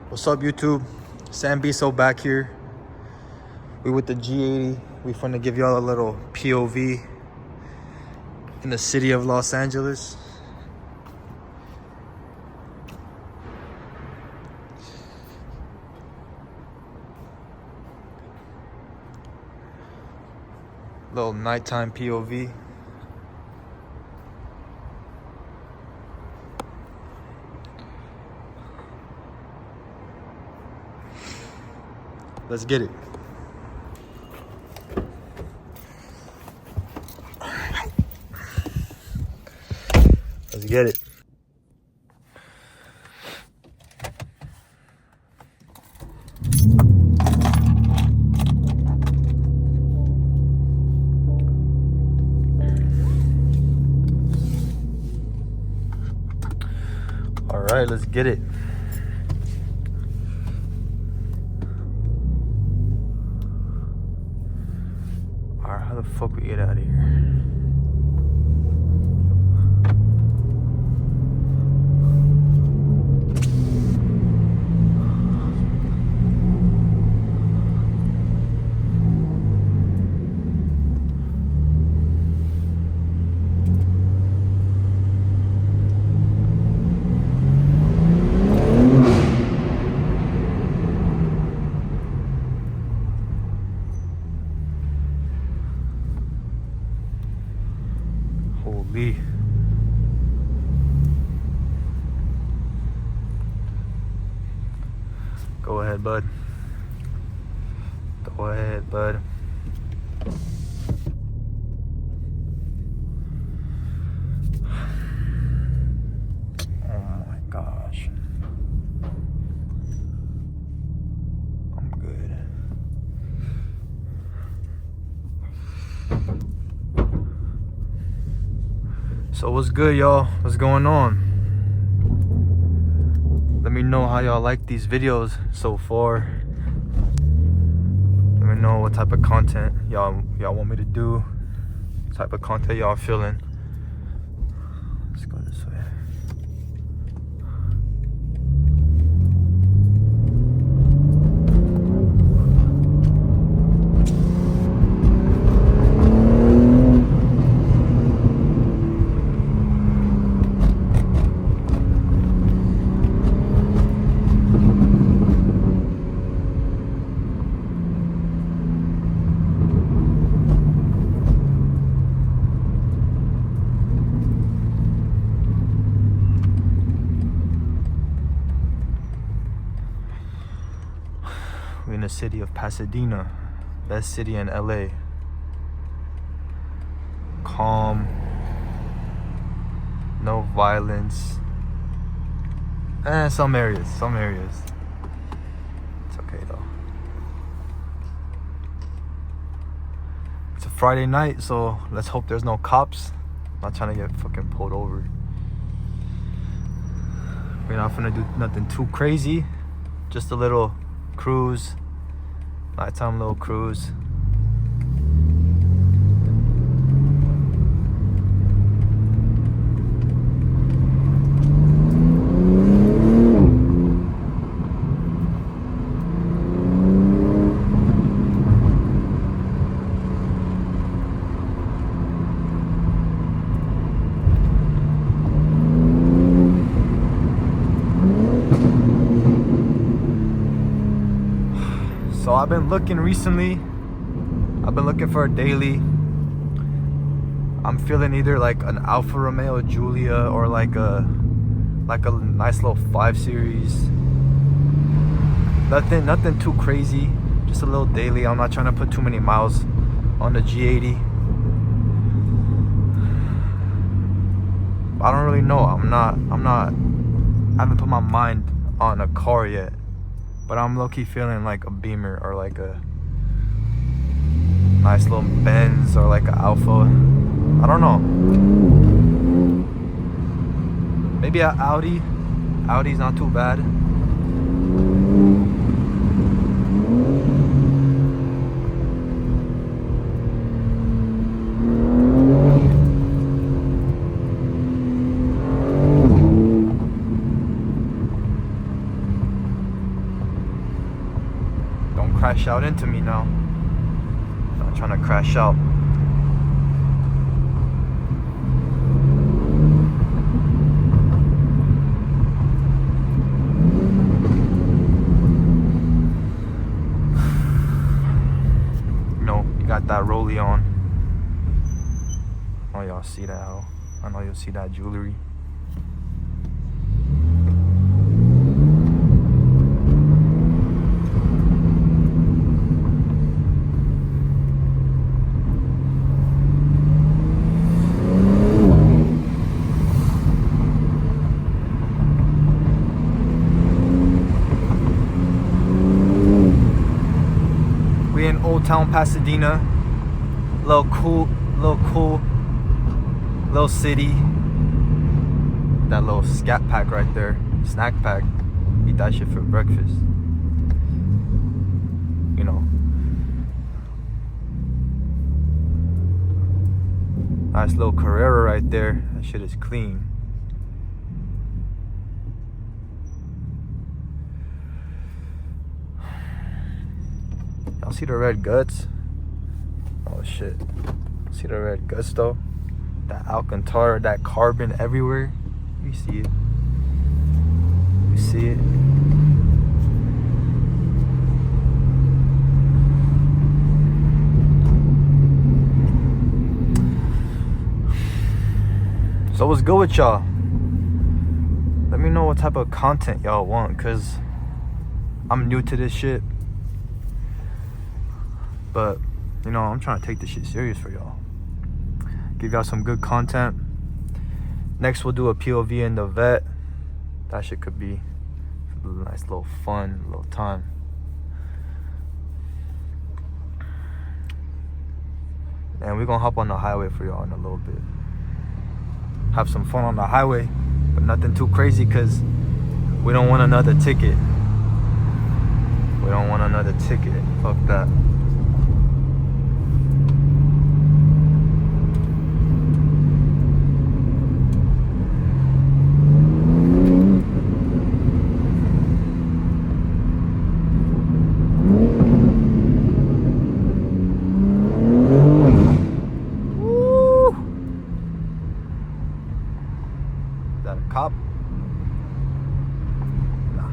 What's up, YouTube? Sam Biso back here. We with the G80. We finna give y'all a little POV in the city of Los Angeles. Little nighttime POV. Let's get it. Let's get it. All right, let's get it. How the fuck we get out of here? Holy. Go ahead, bud. Go ahead, bud. Oh my gosh. I'm good. So what's good, y'all? What's going on? Let me know how y'all like these videos so far. Let me know what type of content y'all want me to do. What type of content y'all feeling. Let's go this way. We're in the city of Pasadena, best city in LA. Calm, no violence. Some areas. It's okay though. It's a Friday night, so let's hope there's no cops. I'm not trying to get fucking pulled over. We're not gonna do nothing too crazy. Just a little cruise, nighttime little cruise. So I've been looking recently. I've been looking for a daily. I'm feeling either like an Alfa Romeo Giulia or like a nice little 5 Series. Nothing too crazy. Just a little daily. I'm not trying to put too many miles on the G80. I don't really know. I haven't put my mind on a car yet. But I'm low-key feeling like a Beamer or like a nice little Benz or like an Alfa. I don't know. Maybe an Audi. Audi's not too bad. crash out into me now. I'm trying to crash out. Got that rollie on. Oh, y'all see that? I know you'll see that jewelry. We in Oldtown, Pasadena. Little cool city. That little scat pack right there, snack pack. Eat that shit for breakfast. You know. Nice little Carrera right there. That shit is clean. Y'all see the red guts? Oh shit. See the red guts though? That Alcantara, that carbon everywhere. You see it. You see it. So what's good with y'all? Let me know what type of content y'all want, cause I'm new to this shit. But you know, I'm trying to take this shit serious for y'all. Give y'all some good content. Next, we'll do a POV in the vet. That shit could be a nice little fun, little time. And we're gonna hop on the highway for y'all in a little bit. Have some fun on the highway, but nothing too crazy, because we don't want another ticket. We don't want another ticket. Fuck that. Cop? Nah.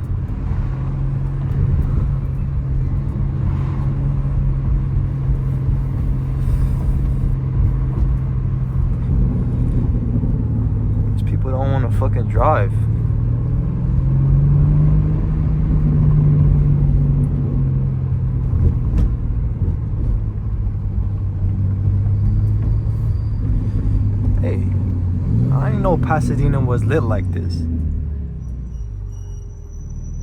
These people don't want to fucking drive. Hey. I didn't know Pasadena was lit like this.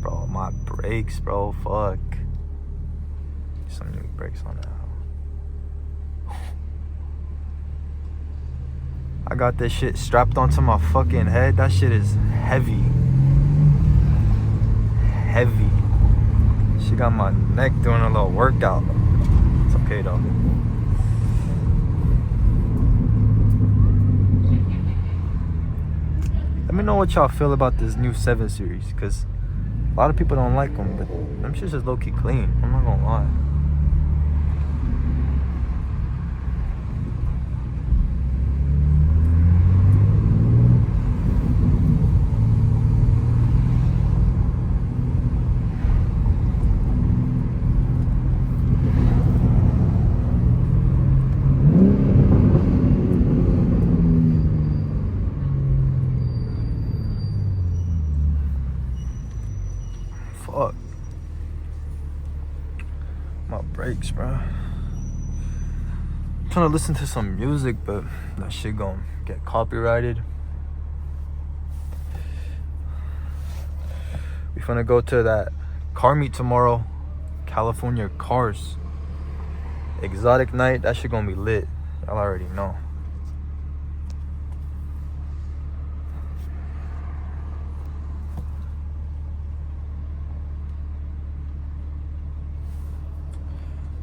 Bro, my brakes, bro, fuck. Some new brakes on that. I got this shit strapped onto my fucking head. That shit is heavy. Heavy. She got my neck doing a little workout. It's okay though. Let me know what y'all feel about this new 7 Series, because a lot of people don't like them, but them shit's just low-key clean. I'm not gonna lie. Fuck. My brakes, bro. I'm trying to listen to some music, but that shit gonna get copyrighted. We finna go to that car meet tomorrow. California Cars. Exotic night. That shit gonna be lit. Y'all already know.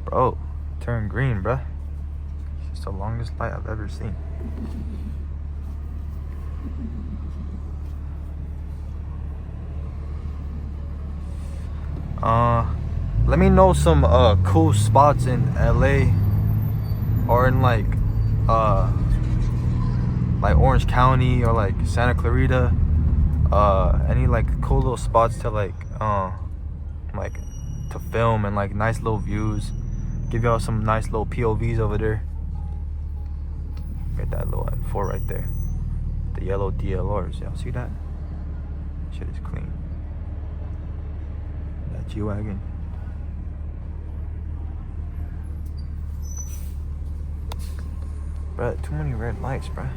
Bro, turn green, bruh. It's the longest light I've ever seen. Let me know some cool spots in LA or in like Orange County or like Santa Clarita. Any like cool little spots to like to film and like nice little views. Give y'all some nice little POVs over there. Get that little M4 right there. The yellow DLRs. Y'all see that? Shit is clean. That G-Wagon. Bruh, too many red lights, bruh.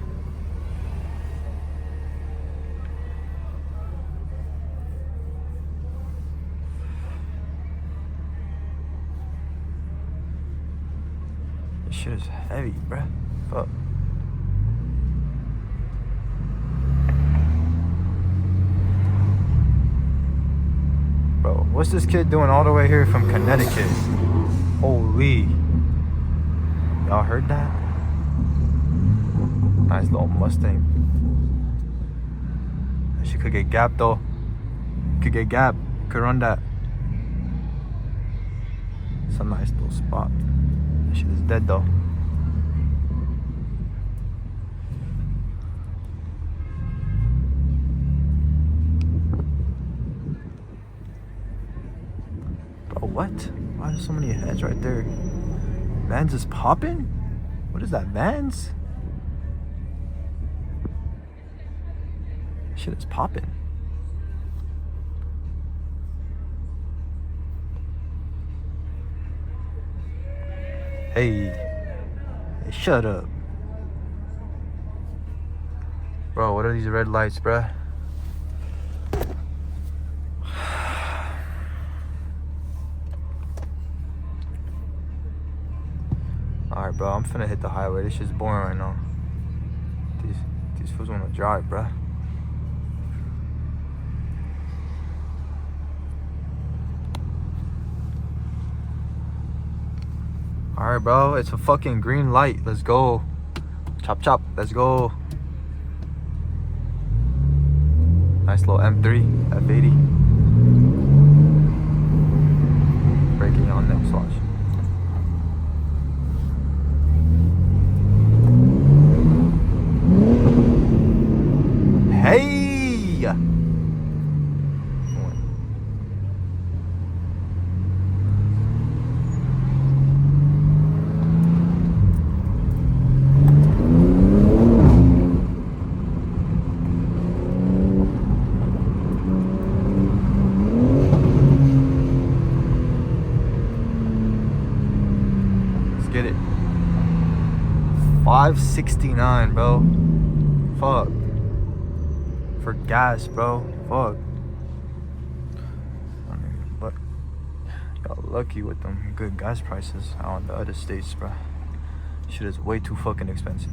This shit is heavy, bruh. Fuck. Bro, what's this kid doing all the way here from Connecticut? Holy. Y'all heard that? Nice little Mustang. She could get gapped though. Could get gapped. Could run that. It's a nice little spot. That shit is dead though. Bro, what? Why are there so many heads right there? Vans is popping? What is that, Vans? Shit is popping. Hey, shut up. Bro, what are these red lights, bruh? Alright, bro, I'm finna hit the highway. This shit's boring right now. These fools wanna drive, bruh. Alright, bro, it's a fucking green light. Let's go. Chop, chop. Let's go. Nice little M3, F80. Braking on next watch. Hey! Get it. 569, bro. Fuck. For gas, bro. Fuck. But y'all lucky with them good gas prices out in the other states, bro. Shit is way too fucking expensive.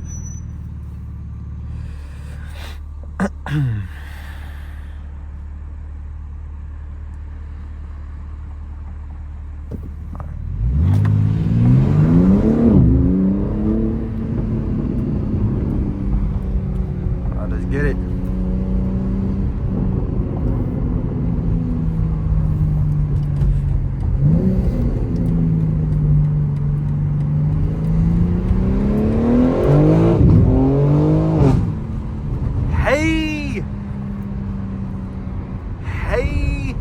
Get it. Hey! Hey!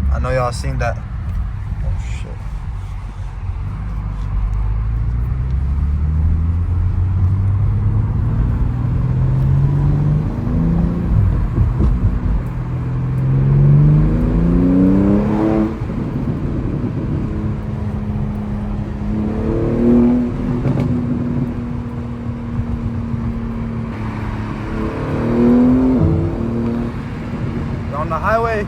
I know y'all seen that. Oh shit. We're on the highway.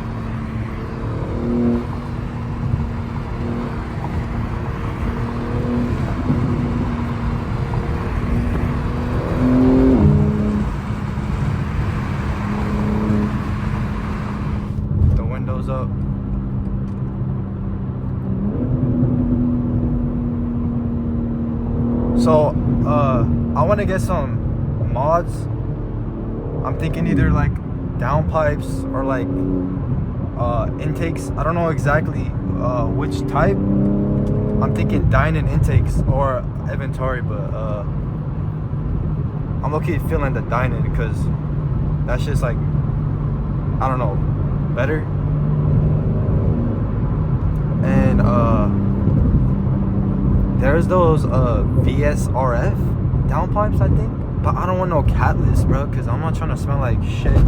So I want to get some mods. I'm thinking either like downpipes or like intakes. I don't know exactly which type. I'm thinking dining intakes or inventory, but I'm low-key feeling the dining because that shit's like, I don't know, better. And there's those VSRF downpipes, I think, but I don't want no catalyst, bro, because I'm not trying to smell like shit.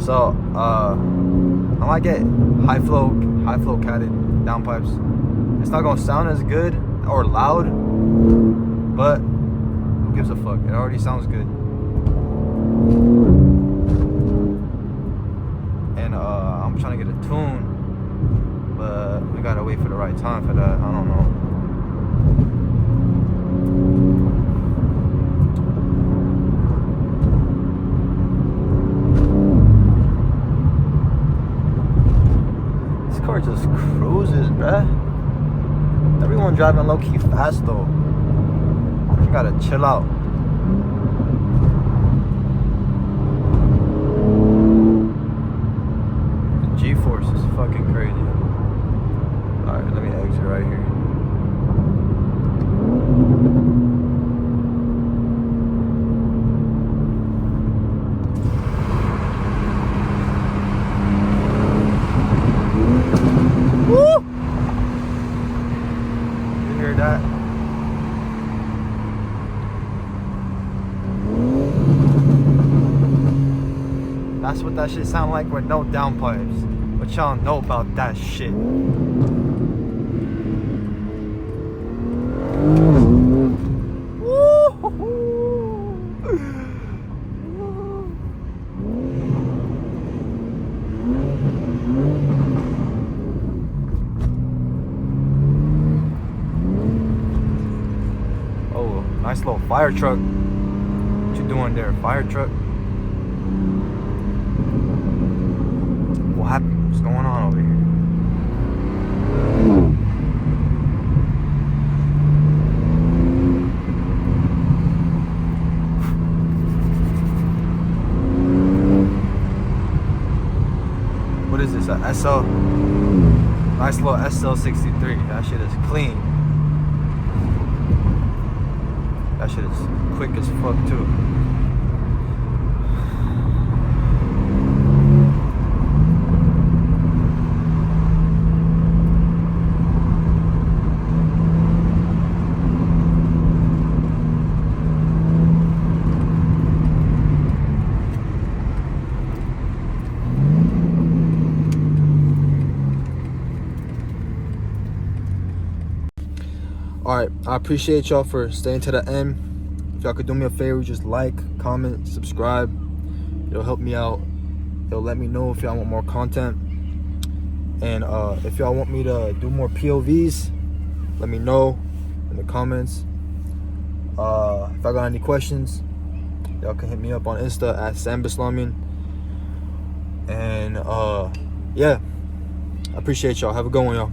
So I might get high flow catted downpipes. It's not gonna sound as good or loud, but who gives a fuck? It already sounds good. And I'm trying to get a tune, but we gotta wait for the right time for that. I don't know. This car just cruises, bruh. Everyone driving low-key fast though. You gotta chill out. The G-force is fucking crazy. Alright, let me exit right here. Woo! You hear that? That's what that shit sound like with no downpipes. But y'all know about that shit. Oh, nice little fire truck. What you doing there, fire truck? What happened? What's going on over here? What is this? A SL? Nice little SL63. That shit is clean. That shit is quick as fuck too. Alright, I appreciate y'all for staying to the end. If y'all could do me a favor, just like, comment, subscribe. It'll help me out. It'll let me know if y'all want more content. And if y'all want me to do more POVs, let me know in the comments. If I got any questions, y'all can hit me up on Insta at Sambislamin. And yeah, I appreciate y'all. Have a good one, y'all.